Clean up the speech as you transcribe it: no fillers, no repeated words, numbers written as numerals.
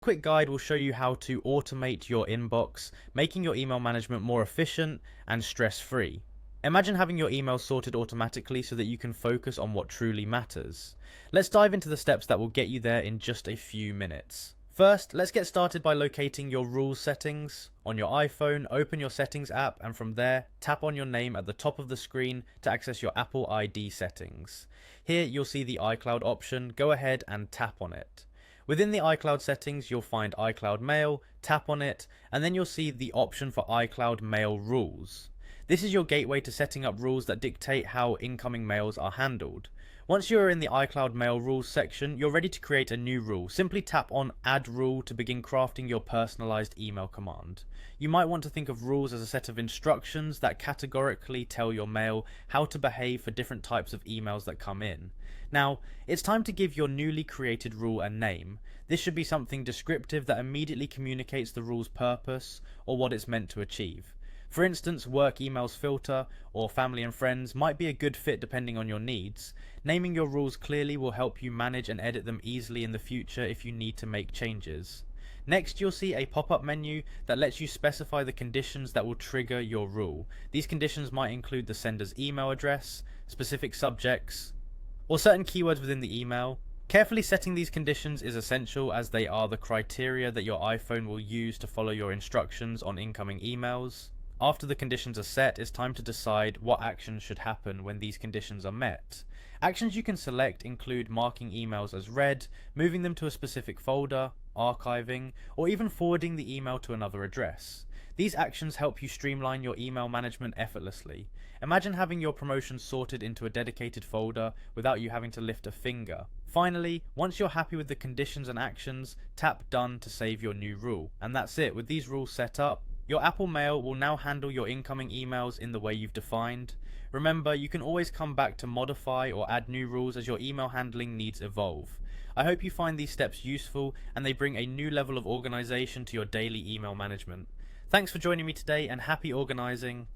Quick guide will show you how to automate your inbox, making your email management more efficient and stress-free. Imagine having your emails sorted automatically so that you can focus on what truly matters. Let's dive into the steps that will get you there in just a few minutes. First, let's get started by locating your rules settings. On your iPhone, open your settings app, and from there, tap on your name at the top of the screen to access your Apple ID settings. Here you'll see the iCloud option. Go ahead and tap on it. Within the iCloud settings, you'll find iCloud Mail, tap on it, and then you'll see the option for iCloud Mail Rules. This is your gateway to setting up rules that dictate how incoming mails are handled. Once you are in the iCloud Mail Rules section, you're ready to create a new rule. Simply tap on Add Rule to begin crafting your personalized email command. You might want to think of rules as a set of instructions that categorically tell your mail how to behave for different types of emails that come in. Now, it's time to give your newly created rule a name. This should be something descriptive that immediately communicates the rule's purpose or what it's meant to achieve. For instance, work emails filter or family and friends might be a good fit depending on your needs. Naming your rules clearly will help you manage and edit them easily in the future if you need to make changes. Next, you'll see a pop-up menu that lets you specify the conditions that will trigger your rule. These conditions might include the sender's email address, specific subjects, or certain keywords within the email. Carefully setting these conditions is essential as they are the criteria that your iPhone will use to follow your instructions on incoming emails. After the conditions are set, it's time to decide what actions should happen when these conditions are met. Actions you can select include marking emails as read, moving them to a specific folder, archiving, or even forwarding the email to another address. These actions help you streamline your email management effortlessly. Imagine having your promotions sorted into a dedicated folder without you having to lift a finger. Finally, once you're happy with the conditions and actions, tap Done to save your new rule. And that's it. With these rules set up, your Apple Mail will now handle your incoming emails in the way you've defined. Remember, you can always come back to modify or add new rules as your email handling needs evolve. I hope you find these steps useful and they bring a new level of organization to your daily email management. Thanks for joining me today and happy organizing.